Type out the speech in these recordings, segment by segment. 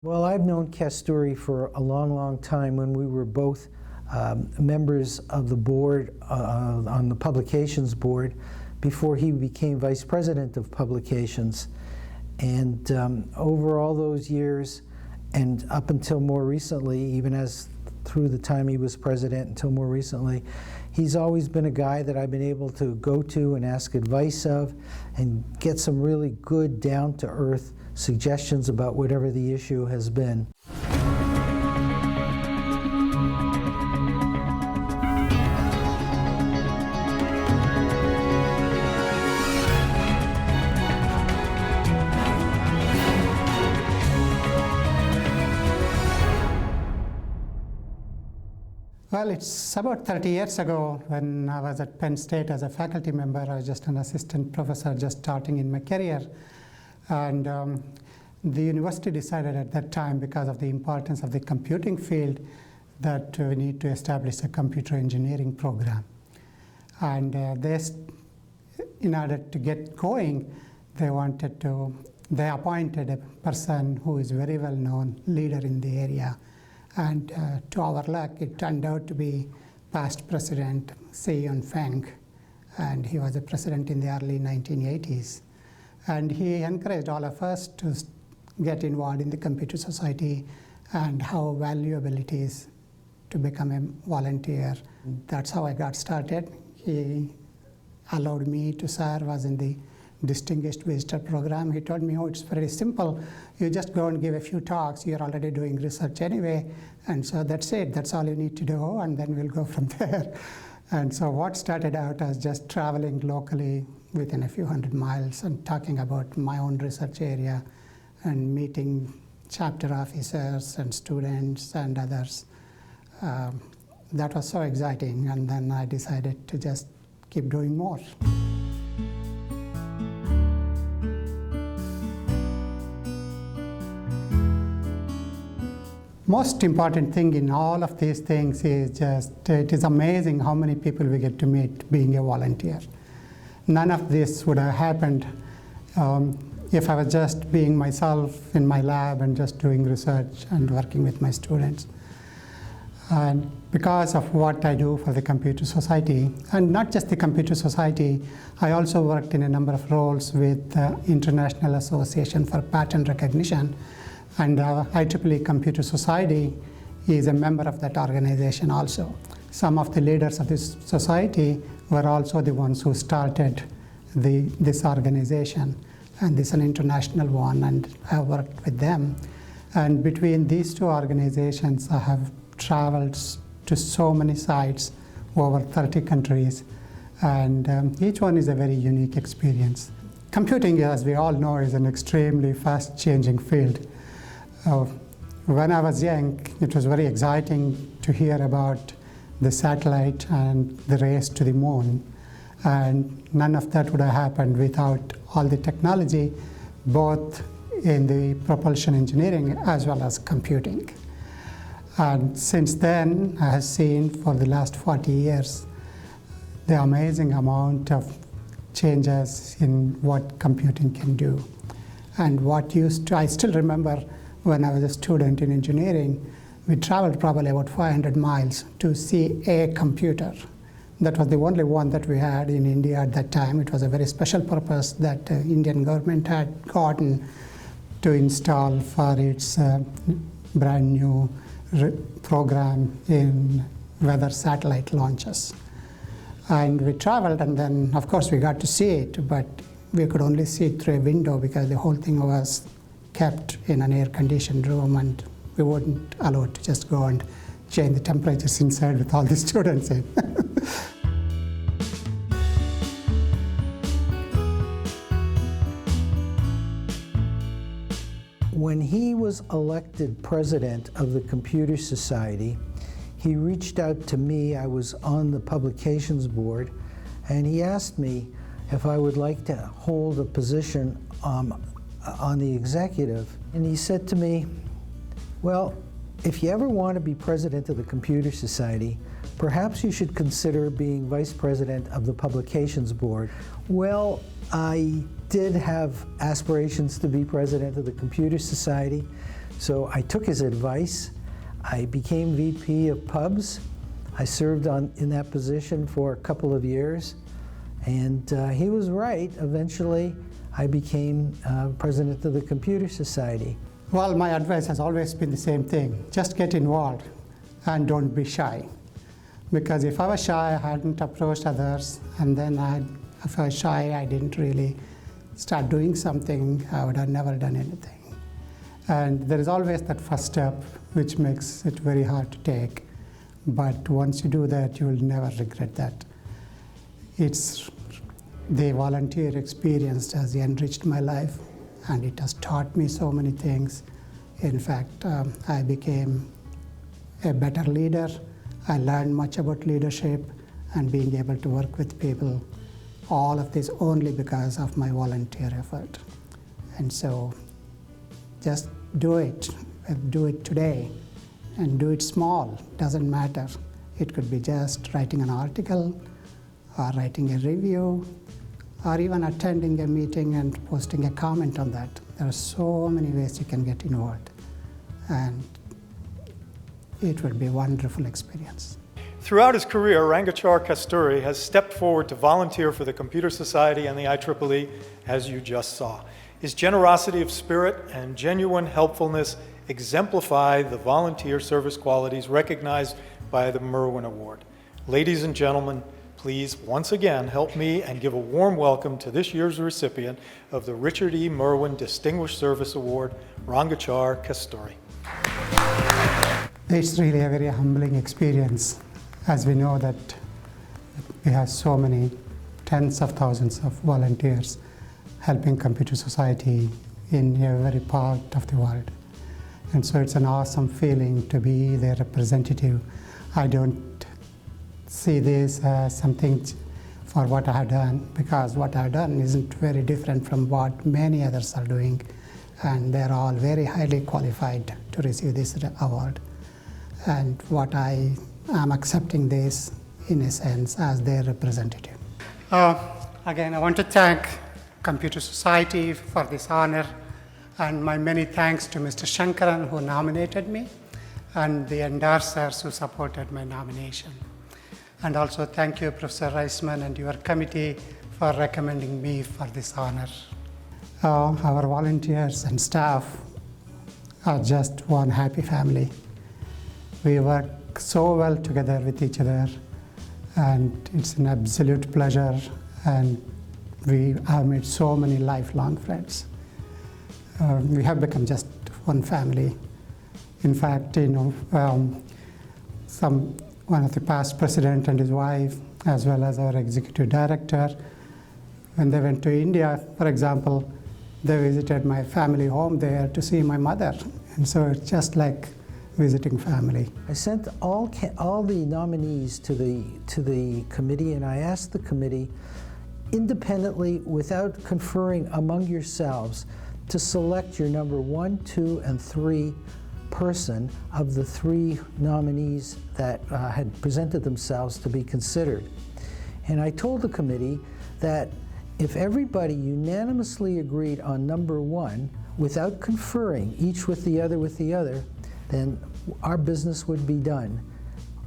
Well, I've known Kasturi for a long, long time when we were both members of the board on the publications board before he became vice president of publications. And over all those years and up until more recently, even as through the time he was president until more recently, he's always been a guy that I've been able to go to and ask advice of and get some really good down-to-earth suggestions about whatever the issue has been. Well, it's about 30 years ago when I was at Penn State as a faculty member. I was just an assistant professor just starting in my career. And the university decided at that time, because of the importance of the computing field, that we need to establish a computer engineering program. And in order to get going, they appointed a person who is very well-known leader in the area. And to our luck, it turned out to be past President Feng, and he was a president in the early 1980s. And he encouraged all of us to get involved in the Computer Society and how valuable it is to become a volunteer. That's how I got started. He allowed me to serve as in the Distinguished Visitor Program. He told me, oh, it's very simple. You just go and give a few talks. You're already doing research anyway. And so that's it. That's all you need to do. And then we'll go from there. And so what started out as just traveling locally within a few hundred miles and talking about my own research area and meeting chapter officers and students and others. That was so exciting. And then I decided to just keep doing more. Most important thing in all of these things is just, it is amazing how many people we get to meet being a volunteer. None of this would have happened if I was just being myself in my lab and just doing research and working with my students. And because of what I do for the Computer Society, and not just the Computer Society, I also worked in a number of roles with the International Association for Pattern Recognition. And IEEE Computer Society is a member of that organization also. Some of the leaders of this society were also the ones who started this organization. And this is an international one, and I worked with them. And between these two organizations, I have traveled to so many sites, over 30 countries, and each one is a very unique experience. Computing, as we all know, is an extremely fast-changing field. When I was young, it was very exciting to hear about the satellite and the race to the moon. And none of that would have happened without all the technology, both in the propulsion engineering as well as computing. And since then, I have seen for the last 40 years the amazing amount of changes in what computing can do. And I still remember when I was a student in engineering, we traveled probably about 500 miles to see a computer. That was the only one that we had in India at that time. It was a very special purpose that the Indian government had gotten to install for its brand new program in weather satellite launches. And we traveled, and then of course we got to see it, but we could only see it through a window because the whole thing was kept in an air-conditioned room, and we weren't allowed to just go and change the temperatures inside with all the students in. When he was elected president of the Computer Society, he reached out to me. I was on the publications board, and he asked me if I would like to hold a position on the executive. And he said to me, well, if you ever want to be president of the Computer Society, perhaps you should consider being vice president of the publications board. Well, I did have aspirations to be president of the Computer Society, So I took his advice. I became VP of Pubs. I served in that position for a couple of years, and he was right. Eventually, I became president of the Computer Society. Well, my advice has always been the same thing. Just get involved and don't be shy. Because if I was shy, I hadn't approached others, and then if I was shy, I didn't really start doing something, I would have never done anything. And there is always that first step, which makes it very hard to take. But once you do that, you will never regret that. It's the volunteer experience has enriched my life, and it has taught me so many things. In fact, I became a better leader. I learned much about leadership and being able to work with people. All of this only because of my volunteer effort. And so just do it today, and do it small, doesn't matter. It could be just writing an article, or writing a review, or even attending a meeting and posting a comment on that. There are so many ways you can get involved, and it will be a wonderful experience. Throughout his career, Rangachar Kasturi has stepped forward to volunteer for the Computer Society and the IEEE, as you just saw. His generosity of spirit and genuine helpfulness exemplify the volunteer service qualities recognized by the Merwin Award. Ladies and gentlemen, please once again help me and give a warm welcome to this year's recipient of the Richard E. Merwin Distinguished Service Award, Rangachar Kasturi. It's really a very humbling experience, as we know that we have so many tens of thousands of volunteers helping Computer Society in every part of the world. And so it's an awesome feeling to be their representative. I don't see this as something for what I have done, because what I have done isn't very different from what many others are doing, and they're all very highly qualified to receive this award. And what I am accepting this, in a sense, as their representative. Again, I want to thank Computer Society for this honor, and my many thanks to Mr. Shankaran, who nominated me, and the endorsers who supported my nomination. And also thank you, Professor Reisman, and your committee for recommending me for this honor. Our volunteers and staff are just one happy family. We work so well together with each other, and it's an absolute pleasure, and we have made so many lifelong friends. We have become just one family. In fact, one of the past president and his wife, as well as our executive director, when they went to India, for example, they visited my family home there to see my mother. And so it's just like visiting family. I sent all the nominees to the committee, and I asked the committee independently, without conferring among yourselves, to select your number 1, 2, and 3 person of the 3 nominees that had presented themselves to be considered. And I told the committee that if everybody unanimously agreed on number 1, without conferring each with the other, then our business would be done,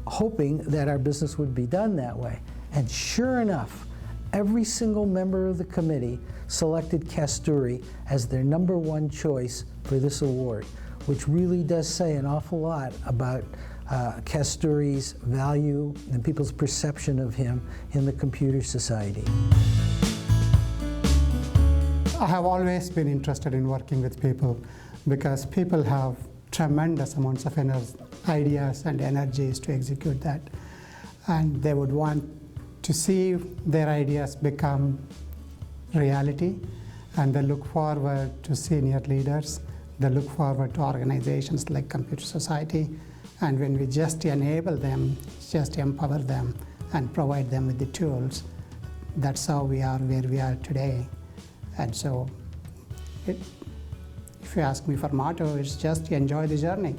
hoping that our business would be done that way. And sure enough, every single member of the committee selected Kasturi as their number 1 choice for this award, which really does say an awful lot about Kasturi's value and people's perception of him in the Computer Society. I have always been interested in working with people, because people have tremendous amounts of ideas and energies to execute that. And they would want to see their ideas become reality, and they look forward to senior leaders. They look forward to organizations like Computer Society, and when we just enable them, just empower them, and provide them with the tools, that's how we are where we are today. And so, if you ask me for motto, it's just enjoy the journey.